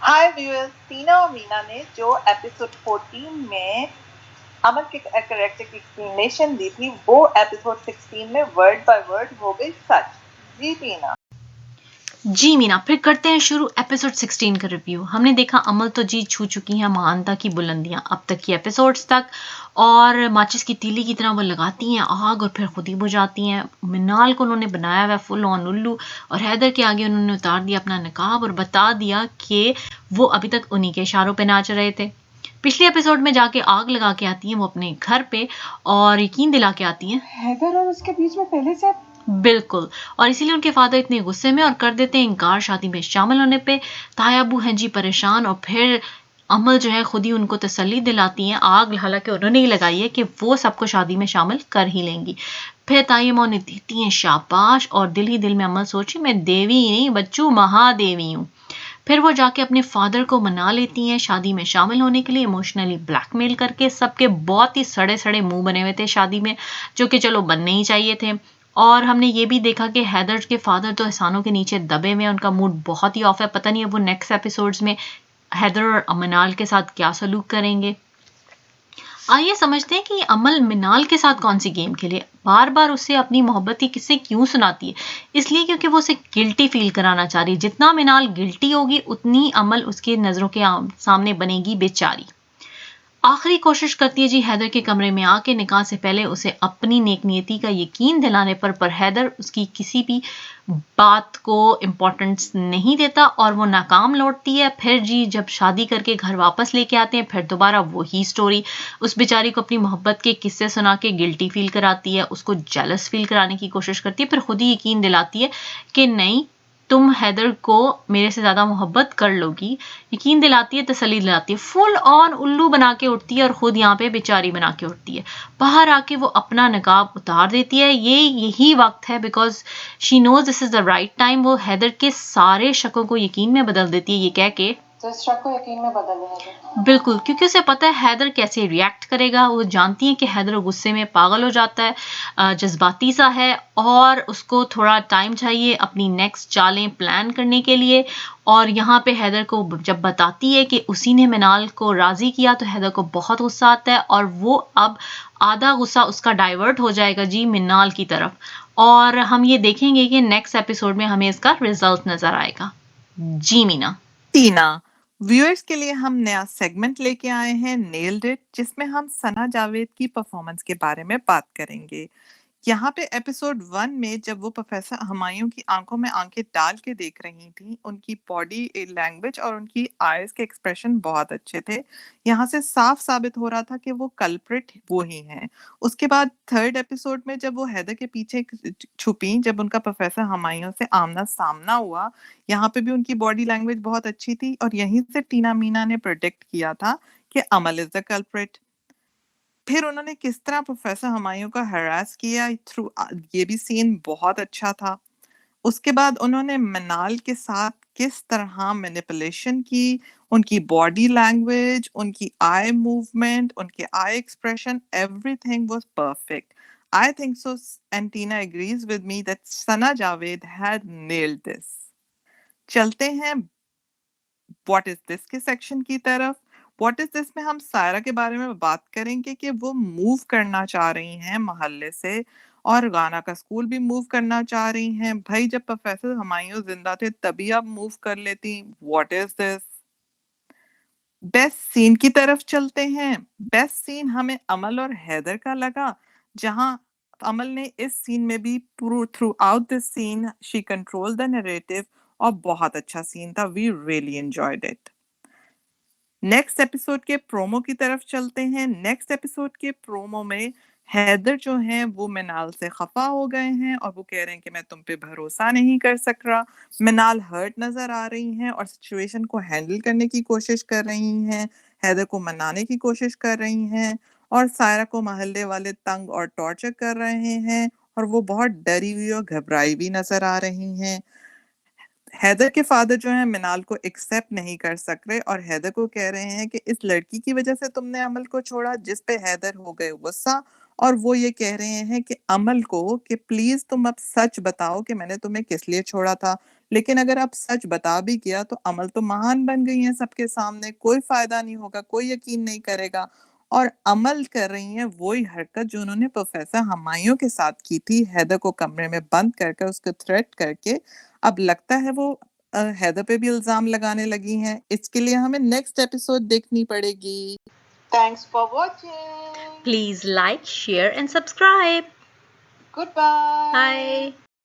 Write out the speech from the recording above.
हाय viewers, टीना और मीना ने जो एपिसोड 14 में अमर के कैरेक्टर की एक्सप्लेनेशन दी थी, वो एपिसोड 16 में वर्ड बाय वर्ड हो गई सच। जी टीना। जी मीना, फिर करते हैं शुरू एपिसोड 16 का रिव्यू। हमने देखा अमल तो जी छू चुकी हैं महानता की बुलंदियां अब तक की एपिसोड्स तक, और माचिस की तीली की तरह वो लगाती हैं आग और फिर खुद ही बुझाती हैं। मिनाल को उन्होंने बनाया हुआ फुल ऑन उल्लू, और हैदर के आगे उन्होंने उतार दिया अपना नकाब और बता दिया कि वो अभी तक उन्हीं के इशारों पे नाच रहे थे। पिछले एपिसोड में जाके आग लगा के आती हैं वो अपने घर पे, और यकीन दिला के आती हैं हैदर और उसके बीच में पहले से बिल्कुल, और इसीलिए उनके फादर इतने गुस्से में और कर देते हैं इनकार शादी में शामिल होने पे। ताया अबू हैं जी परेशान, और फिर अमल जो है खुद ही उनको तसल्ली दिलाती हैं, आग हालांकि उन्होंने ही लगाई है, कि वो सबको शादी में शामिल कर ही लेंगी। फिर तायम्मा उन्हें देती हैं शाबाश, और दिल ही दिल में अमल सोची मैं देवी नहीं बच्चू महादेवी हूँ। फिर वो जाके अपने फादर को मना लेती हैं शादी में शामिल होने के लिए, इमोशनली ब्लैकमेल करके। सबके बहुत ही सड़े सड़े मुंह बने हुए थे शादी में, जो कि चलो बनने ही चाहिए थे। और हमने ये भी देखा कि हैदर के फादर तो एहसानों के नीचे दबे हुए हैं, उनका मूड बहुत ही ऑफ है। पता नहीं है वो नेक्स्ट एपिसोड्स में हैदर और मनाल के साथ क्या सलूक करेंगे। आइए समझते हैं कि अमल मिनाल के साथ कौन सी गेम खेले। बार बार उसे अपनी मोहब्बत की किस्से क्यों सुनाती है? इसलिए क्योंकि वो उसे गिल्टी फील कराना चाह रही है। जितना मिनाल गिल्टी होगी उतनी अमल उसके नजरों के सामने बनेगी बेचारी। आखिरी कोशिश करती है जी हैदर के कमरे में आके निकाह से पहले उसे अपनी नेकनीयती का यकीन दिलाने पर हैदर उसकी किसी भी बात को इम्पोर्टेंस नहीं देता और वो नाकाम लौटती है। फिर जी जब शादी करके घर वापस लेके आते हैं, फिर दोबारा वही स्टोरी। उस बेचारी को अपनी मोहब्बत के किस्से सुना के गिल्टी फील कराती है, उसको जेलस फील कराने की कोशिश करती है, फिर खुद ही यकीन दिलाती है कि नहीं, तुम हैदर को मेरे से ज्यादा मोहब्बत कर लोगी। यकीन दिलाती है, तसल्ली दिलाती है, फुल ऑन उल्लू बना के उठती है और खुद यहाँ पे बेचारी बना के उठती है। बाहर आके वो अपना नकाब उतार देती है। यही वक्त है, because she knows this is the right time. वो हैदर के सारे शकों को यकीन में बदल देती है, ये कह के तो इस शक को यकीन में बदल देगा। बिल्कुल, क्योंकि उसे पता है हैदर कैसे रिएक्ट करेगा। वो जानती है कि हैदर गुस्से में पागल हो जाता है, जज्बाती सा है, और उसको थोड़ा टाइम चाहिए अपनी नेक्स्ट चालें प्लान करने के लिए। और यहाँ पे हैदर को जब बताती है कि उसी ने मिनाल को राजी किया, तो हैदर को बहुत गुस्सा आता है, और वो अब आधा गुस्सा उसका डाइवर्ट हो जाएगा जी मिनाल की तरफ। और हम ये देखेंगे कि नेक्स्ट एपिसोड में हमें इसका रिजल्ट नजर आएगा। जी मीना। टीना, व्यूअर्स के लिए हम नया सेगमेंट लेके आए हैं, नेल्ड इट, जिसमें हम सना जावेद की परफॉर्मेंस के बारे में बात करेंगे। यहाँ पे एपिसोड 1 में जब वो प्रोफेसर हुमायूं की आंखों में आंखें डाल के देख रही थी, उनकी बॉडी लैंग्वेज और उनकी आईज के एक्सप्रेशन बहुत अच्छे थे। यहाँ से साफ साबित हो रहा था कि वो कल्प्रिट वो ही हैं। उसके बाद थर्ड एपिसोड में जब वो हैदर के पीछे छुपी, जब उनका प्रोफेसर हुमायूं से आमना सामना हुआ, यहाँ पे भी उनकी बॉडी लैंग्वेज बहुत अच्छी थी, और यहीं से टीना मीना ने प्रोडिक्ट किया था कि अमल इज द कल्प्रिट। फिर उन्होंने किस तरह प्रोफेसर हुमायूं को हरास किया थ्रू, ये भी सीन बहुत अच्छा था। उसके बाद उन्होंने मनाल के साथ किस तरह मैनिपुलेशन की, उनकी बॉडी लैंग्वेज, उनकी आई मूवमेंट, उनके eye expression, everything was perfect. I think so, and Tina agrees with me that Sana Javed had nailed this. चलते हैं व्हाट इज दिस के सेक्शन की तरफ। व्हाट इज दिस में हम सायरा के बारे में बात करेंगे कि वो मूव करना चाह रही हैं मोहल्ले से, और गाना का स्कूल भी मूव करना चाह रही हैं। भाई जब प्रोफेसर हुमायूं जिंदा थे तभी आप मूव कर लेती। What is this. Best scene की तरफ चलते हैं। बेस्ट सीन हमें अमल और हैदर का लगा, जहां अमल ने इस सीन में भी throughout this scene she control the narrative, और बहुत अच्छा सीन था। We really enjoyed it. Next episode के प्रोमो की तरफ चलते हैं। नेक्स्ट एपिसोड के प्रोमो में हैदर जो हैं वो मिनाल से खफा हो गए हैं, और वो कह रहे हैं कि मैं तुम पे भरोसा नहीं कर सक रहा। मिनाल हर्ट नजर आ रही हैं और सिचुएशन को हैंडल करने की कोशिश कर रही हैं, हैदर को मनाने की कोशिश कर रही हैं, और सायरा को मोहल्ले वाले तंग और टॉर्चर कर रहे हैं, और वो बहुत डरी हुई और घबराई भी नजर आ रही हैं। हैदर के फादर जो हैं मिनाल को एक्सेप्ट नहीं कर सक रहे, और हैदर को कह रहे हैं कि इस लड़की की वजह से तुमने अमल को छोड़ा, जिस पे हैदर हो गए गुस्सा, और वो ये कह रहे हैं कि अमल को कि प्लीज तुम अब सच बताओ कि मैंने तुम्हें किस लिए छोड़ा था। लेकिन अगर अब सच बता भी किया तो अमल तो महान बन गई हैं सबके सामने, कोई फ़ायदा नहीं होगा, कोई यकीन नहीं करेगा और अमल कर रही हैं वही हरकत जो उन्होंने प्रोफ़ेसर हमायूं के साथ की थी, हैदर को कमरे में बंद कर कर उसको थ्रेट करके। अब लगता है वो हैदर पे भी इल्ज़ाम लगाने लगी हैं। इसके लिए हमें नेक्स्ट एपिसोड देखनी पड़ेगी। Thanks for watching. Please like, share, and subscribe. Goodbye. Bye.